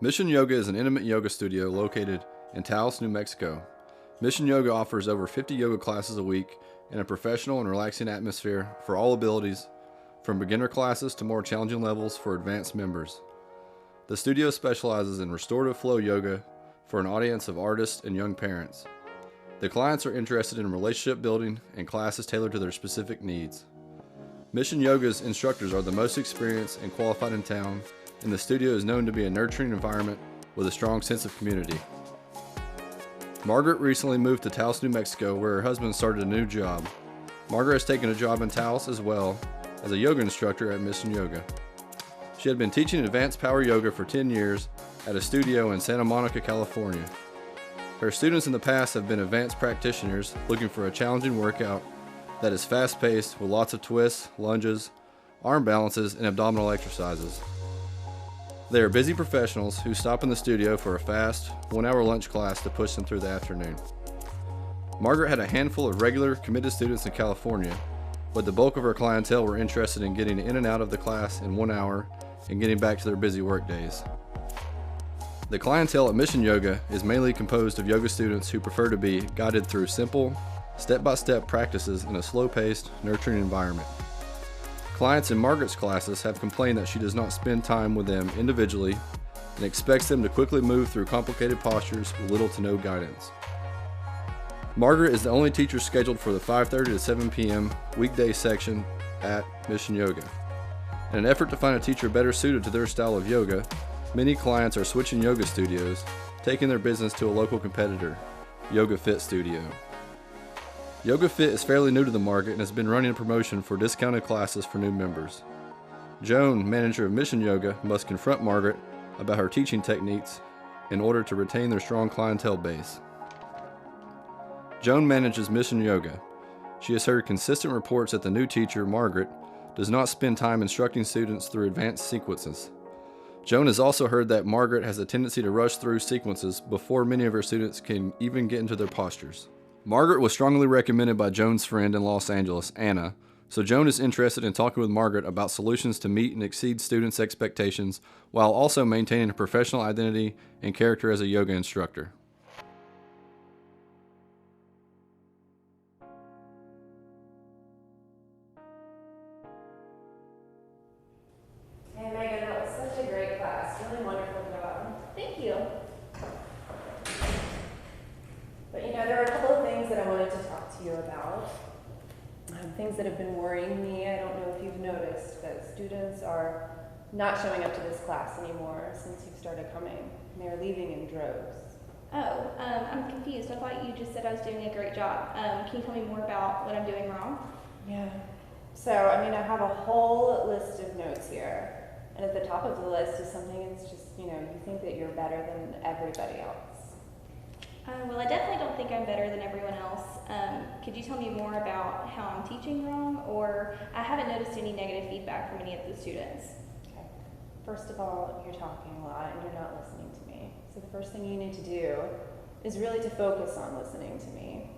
Mission Yoga is an intimate yoga studio located in Taos, New Mexico. Mission Yoga offers over 50 yoga classes a week in a professional and relaxing atmosphere for all abilities, from beginner classes to more challenging levels for advanced members. The studio specializes in restorative flow yoga for an audience of artists and young parents. The clients are interested in relationship building and classes tailored to their specific needs. Mission Yoga's instructors are the most experienced and qualified in town, and the studio is known to be a nurturing environment with a strong sense of community. Margaret recently moved to Taos, New Mexico, where her husband started a new job. Margaret has taken a job in Taos as well as a yoga instructor at Mission Yoga. She had been teaching advanced power yoga for 10 years at a studio in Santa Monica, California. Her students in the past have been advanced practitioners looking for a challenging workout that is fast-paced with lots of twists, lunges, arm balances, and abdominal exercises. They are busy professionals who stop in the studio for a fast, 1-hour lunch class to push them through the afternoon. Margaret had a handful of regular, committed students in California, but the bulk of her clientele were interested in getting in and out of the class in 1 hour and getting back to their busy work days. The clientele at Mission Yoga is mainly composed of yoga students who prefer to be guided through simple, step-by-step practices in a slow-paced, nurturing environment. Clients in Margaret's classes have complained that she does not spend time with them individually and expects them to quickly move through complicated postures with little to no guidance. Margaret is the only teacher scheduled for the 5:30 to 7 p.m. weekday section at Mission Yoga. In an effort to find a teacher better suited to their style of yoga, many clients are switching yoga studios, taking their business to a local competitor, Yoga Fit Studio. Yoga Fit is fairly new to the market and has been running a promotion for discounted classes for new members. Joan, manager of Mission Yoga, must confront Margaret about her teaching techniques in order to retain their strong clientele base. Joan manages Mission Yoga. She has heard consistent reports that the new teacher, Margaret, does not spend time instructing students through advanced sequences. Joan has also heard that Margaret has a tendency to rush through sequences before many of her students can even get into their postures. Margaret was strongly recommended by Joan's friend in Los Angeles, Anna, so Joan is interested in talking with Margaret about solutions to meet and exceed students' expectations while also maintaining a professional identity and character as a yoga instructor. Hey Megan, that was such a great class. Really wonderful job. Thank you. But there are a couple of things that I wanted to talk to you about. Things that have been worrying me. I don't know if you've noticed that students are not showing up to this class anymore since you've started coming. They're leaving in droves. Oh, I'm confused. I thought you just said I was doing a great job. Can you tell me more about what I'm doing wrong? Yeah. So, I have a whole list of notes here. And at the top of the list is something that's just, you think that you're better than everybody else. Well, I definitely don't think I'm better than everyone else. Could you tell me more about how I'm teaching wrong? Or I haven't noticed any negative feedback from any of the students. Okay. First of all, you're talking a lot and you're not listening to me. So the first thing you need to do is really to focus on listening to me.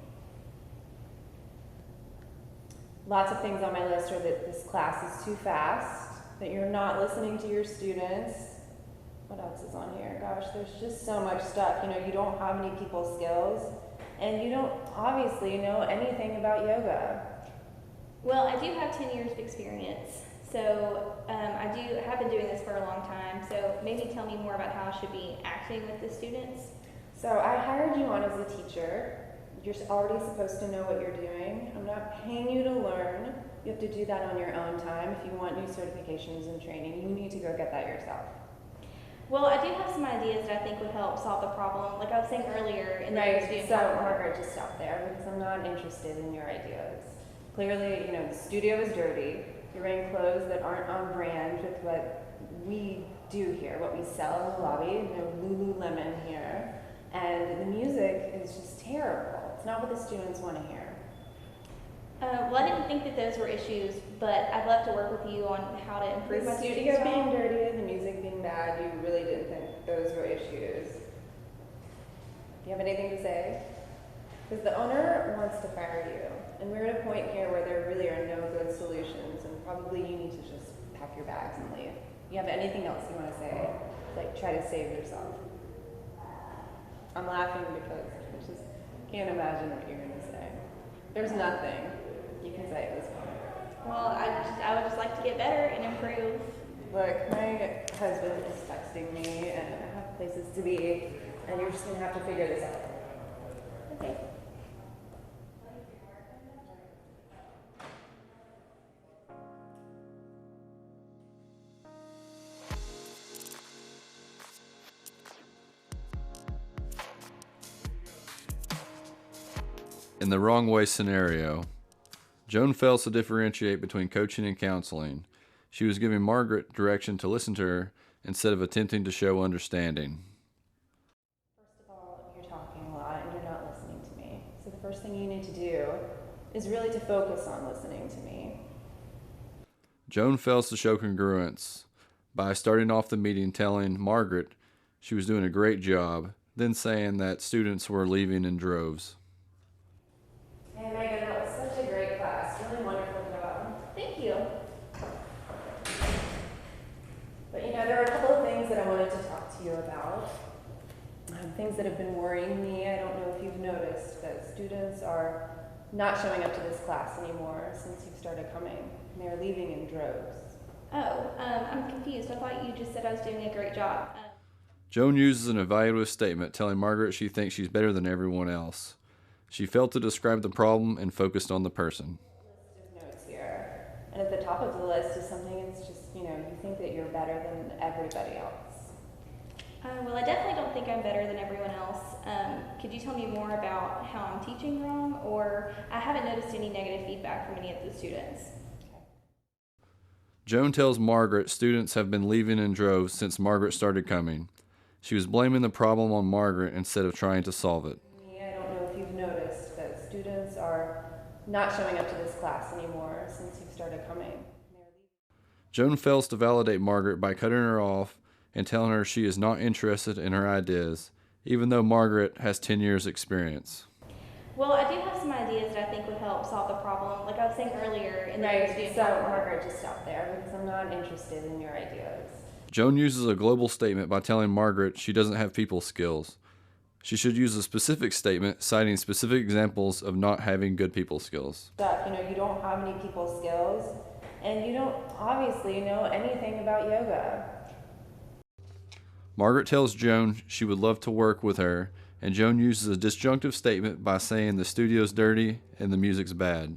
Lots of things on my list are that this class is too fast, that you're not listening to your students. What else is on here? Gosh, there's just so much stuff. You don't have any people skills, and you don't obviously know anything about yoga. Well, I do have 10 years of experience, so I have been doing this for a long time, so maybe tell me more about how I should be acting with the students. So I hired you on as a teacher. You're already supposed to know what you're doing. I'm not paying you to learn. You have to do that on your own time. If you want new certifications and training, you need to go get that yourself. Well, I do have some ideas that I think would help solve the problem, like I was saying earlier in the student So platform. Margaret, just stop there because I'm not interested in your ideas. Clearly, the studio is dirty. You're wearing clothes that aren't on brand with what we do here, what we sell in the lobby. Lululemon here. And the music is just terrible. It's not what the students want to hear. Well, I didn't think that those were issues, but I'd love to work with you on how to improve my The studio students' being job. dirty and the music being bad, you really didn't think those were issues. Do you have anything to say? Because the owner wants to fire you. And we're at a point here where there really are no good solutions, and probably you need to just pack your bags and leave. You have anything else you want to say? like try to save yourself? I'm laughing because I just can't imagine what you're gonna say. There's nothing you can say at this point. Well, I would just like to get better and improve. Look, my husband is texting me and I have places to be and you're just gonna have to figure this out. Okay. In the wrong way scenario, Joan fails to differentiate between coaching and counseling. She was giving Margaret direction to listen to her instead of attempting to show understanding. First of all, you're talking a lot and you're not listening to me. So the first thing you need to do is really to focus on listening to me. Joan fails to show congruence by starting off the meeting telling Margaret she was doing a great job, then saying that students were leaving in droves. Hey Megan, that was such a great class. Really wonderful job. Thank you. But there are a couple of things that I wanted to talk to you about. Things that have been worrying me. I don't know if you've noticed that students are not showing up to this class anymore since you've started coming. They're leaving in droves. Oh, I'm confused. I thought you just said I was doing a great job. Joan uses an evaluative statement telling Margaret she thinks she's better than everyone else. She failed to describe the problem and focused on the person. List of notes here. And at the top of the list is something it's just, you think that you're better than everybody else. Well, I definitely don't think I'm better than everyone else. Could you tell me more about how I'm teaching wrong? Or I haven't noticed any negative feedback from any of the students. Joan tells Margaret students have been leaving in droves since Margaret started coming. She was blaming the problem on Margaret instead of trying to solve it. I don't know if you've noticed that students are not showing up to this class anymore since you've started coming. Joan fails to validate Margaret by cutting her off and telling her she is not interested in her ideas, even though Margaret has 10 years' experience. Well, I do have some ideas that I think would help solve the problem. Like I was saying earlier in the student So council. Margaret, just stop there because I'm not interested in your ideas. Joan uses a global statement by telling Margaret she doesn't have people skills. She should use a specific statement citing specific examples of not having good people skills. Stuff, you don't have any people skills and you don't obviously know anything about yoga. Margaret tells Joan she would love to work with her, and Joan uses a disjunctive statement by saying the studio's dirty and the music's bad.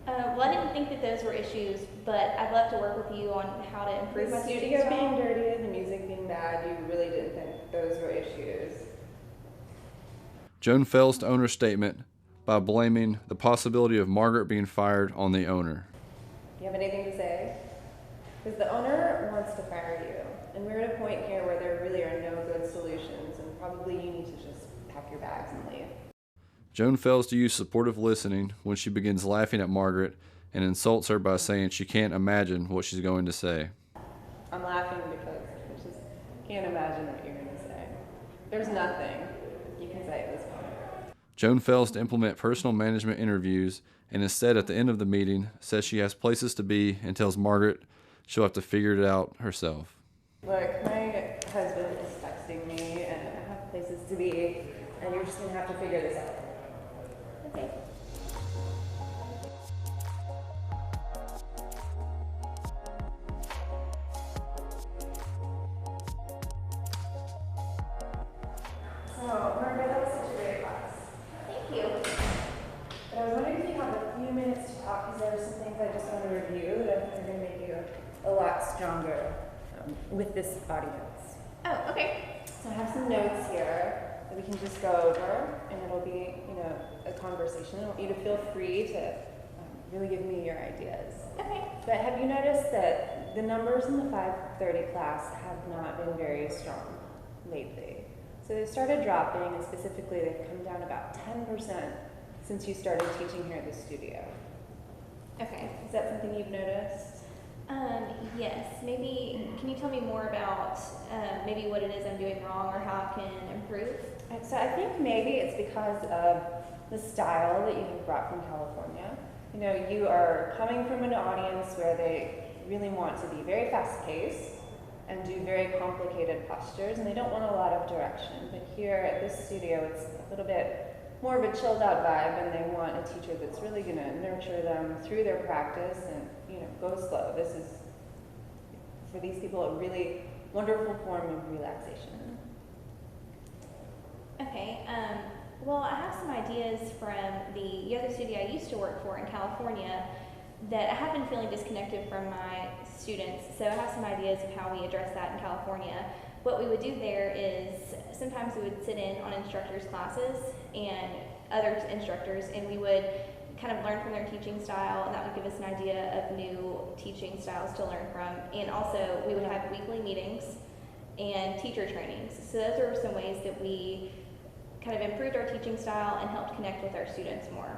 Well, I didn't think that those were issues, but I'd love to work with you on how to improve my The teaching studio style. being dirty and the music being bad, you really didn't think those were issues. Joan fails to own her statement by blaming the possibility of Margaret being fired on the owner. Do you have anything to say? Because the owner wants to fire you, and we're at a point here where there really are no good solutions, and probably you need to just pack your bags and leave. Joan fails to use supportive listening when she begins laughing at Margaret and insults her by saying she can't imagine what she's going to say. I'm laughing because I just can't imagine what you're going to say. There's nothing you can say at this point. Joan fails to implement personal management interviews and instead at the end of the meeting says she has places to be and tells Margaret she'll have to figure it out herself. Look, my husband is texting me and I have places to be and you're just going to have to figure this out. Okay. So, Margaret, that was such a great class. Thank you. But I was wondering if you have a few minutes to talk because there are some things I just want to review that I think are going to make you a lot stronger with this audience. Oh, okay. So I have some notes here that we can just go over, and it'll be, a conversation. I want you to feel free to really give me your ideas. Okay. But have you noticed that the numbers in the 530 class have not been very strong lately? So they started dropping, and specifically they've come down about 10% since you started teaching here at the studio. Okay. Is that something you've noticed? Yes. Maybe, can you tell me more about maybe what it is I'm doing wrong or how I can improve? So I think maybe it's because of the style that you have brought from California. You are coming from an audience where they really want to be very fast-paced, and do very complicated postures, and they don't want a lot of direction. But here at this studio, it's a little bit more of a chilled out vibe, and they want a teacher that's really going to nurture them through their practice and, go slow. This is, for these people, a really wonderful form of relaxation. Okay, well, I have some ideas from the yoga studio I used to work for in California that I have been feeling disconnected from my students. So I have some ideas of how we address that in California. What we would do there is sometimes we would sit in on instructors' classes and other instructors, and we would kind of learn from their teaching style, and that would give us an idea of new teaching styles to learn from. And also we would have weekly meetings and teacher trainings. So those are some ways that we kind of improved our teaching style and helped connect with our students more.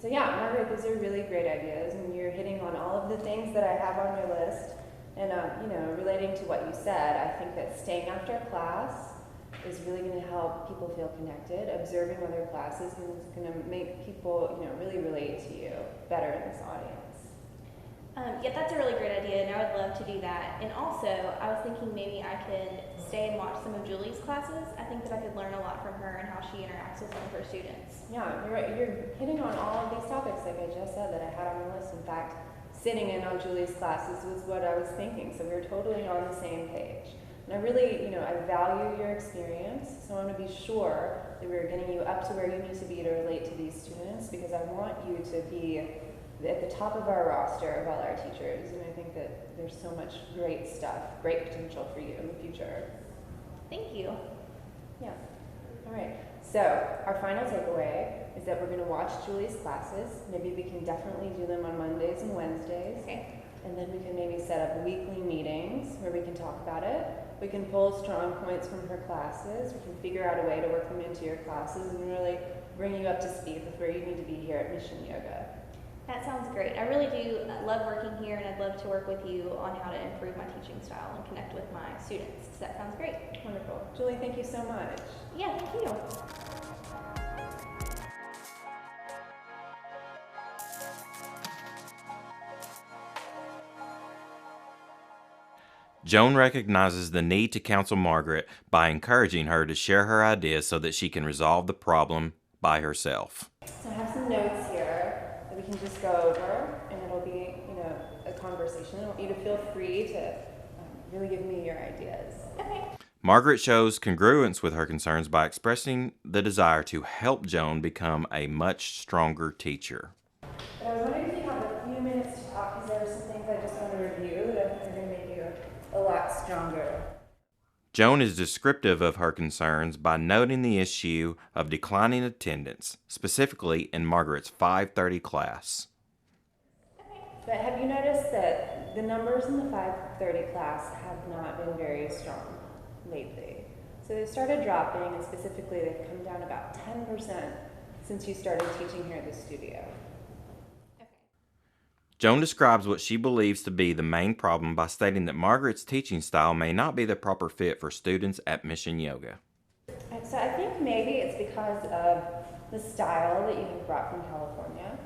So yeah, Margaret, those are really great ideas, and you're hitting on all of the things that I have on your list. And relating to what you said, I think that staying after class is really going to help people feel connected. Observing other classes is going to make people, really relate to you better in this audience. Yeah, that's a really great idea, and I would love to do that. And also, I was thinking maybe I could stay and watch some of Julie's classes. I think that I could learn a lot from her and how she interacts with some of her students. Yeah, you're right. You're hitting on all of these topics, like I just said, that I had on the list. In fact, sitting in on Julie's classes was what I was thinking, so we're totally on the same page. And I really, I value your experience, so I want to be sure that we're getting you up to where you need to be to relate to these students, because I want you to be at the top of our roster of all our teachers, and I think that there's so much great stuff, great potential for you in the future. Thank you. Yeah. All right. So our final takeaway is that we're going to watch Julie's classes. Maybe we can definitely do them on Mondays and Wednesdays. Okay. And then we can maybe set up weekly meetings where we can talk about it. We can pull strong points from her classes. We can figure out a way to work them into your classes and really bring you up to speed with where you need to be here at Mission Yoga. That sounds great. I really do love working here, and I'd love to work with you on how to improve my teaching style and connect with my students. So that sounds great. Wonderful. Julie, thank you so much. Yeah, thank you. Joan recognizes the need to counsel Margaret by encouraging her to share her ideas so that she can resolve the problem by herself. So I have some notes here that we can just go over, and it'll be, a conversation. I want you to feel free to really give me your ideas. Okay. Margaret shows congruence with her concerns by expressing the desire to help Joan become a much stronger teacher. But I was wondering if you have a few minutes to talk, because there are some things I just want to review that I think are going to make you a lot stronger. Joan is descriptive of her concerns by noting the issue of declining attendance, specifically in Margaret's 5:30 class. But have you noticed that the numbers in the 5:30 class have not been very strong lately? So they've started dropping, and specifically they've come down about 10% since you started teaching here at the studio. Joan describes what she believes to be the main problem by stating that Margaret's teaching style may not be the proper fit for students at Mission Yoga. And so I think maybe it's because of the style that you have brought from California.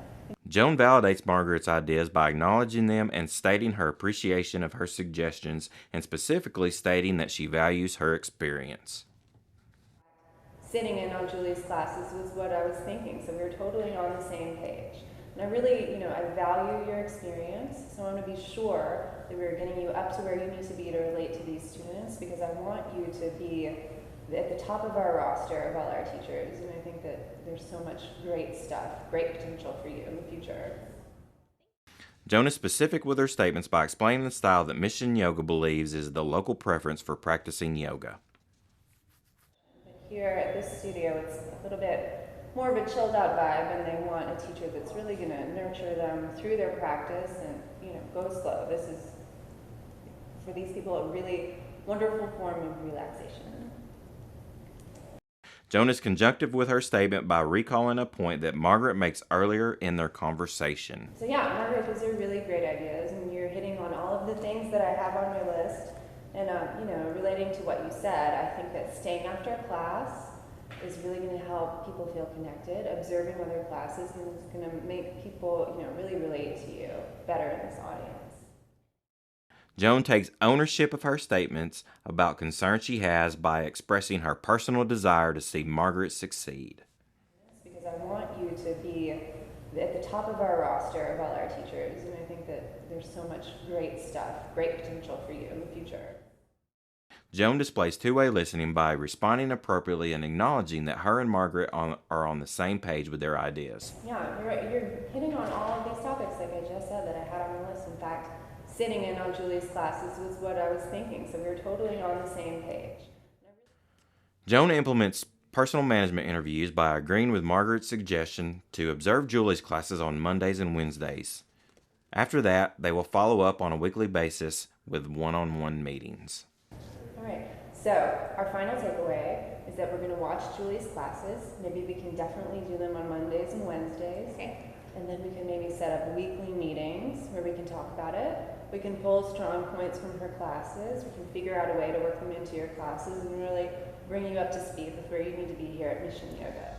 Joan validates Margaret's ideas by acknowledging them and stating her appreciation of her suggestions, and specifically stating that she values her experience. Sitting in on Julie's classes was what I was thinking, so we were totally on the same page. And I really, I value your experience, so I want to be sure that we're getting you up to where you need to be to relate to these students, because I want you to be at the top of our roster of all our teachers, and I think that there's so much great stuff, great potential for you in the future. Joan is specific with her statements by explaining the style that Mission Yoga believes is the local preference for practicing yoga. Here at this studio, it's a little bit more of a chilled out vibe, and they want a teacher that's really going to nurture them through their practice and, go slow. This is, for these people, a really wonderful form of relaxation. Joan is conjunctive with her statement by recalling a point that Margaret makes earlier in their conversation. So yeah, Margaret, those are really great ideas, and you're hitting on all of the things that I have on your list. And, relating to what you said, I think that staying after class is really going to help people feel connected. Observing other classes is going to make people, really relate to you better in this audience. Joan takes ownership of her statements about concerns she has by expressing her personal desire to see Margaret succeed. Because I want you to be at the top of our roster of all our teachers, and I think that there's so much great stuff, great potential for you in the future. Joan displays two-way listening by responding appropriately and acknowledging that her and Margaret are on the same page with their ideas. Yeah, you're right. You're hitting on all of these topics, like I just said, that I had on the list. In fact, sitting in on Julie's classes was what I was thinking, so we're totally on the same page. Joan implements personal management interviews by agreeing with Margaret's suggestion to observe Julie's classes on Mondays and Wednesdays. After that, they will follow up on a weekly basis with one-on-one meetings. All right, so our final takeaway is that we're going to watch Julie's classes. Maybe we can definitely do them on Mondays and Wednesdays. Okay. And then we can maybe set up weekly meetings where we can talk about it. We can pull strong points from her classes. We can figure out a way to work them into your classes and really bring you up to speed with where you need to be here at Mission Yoga.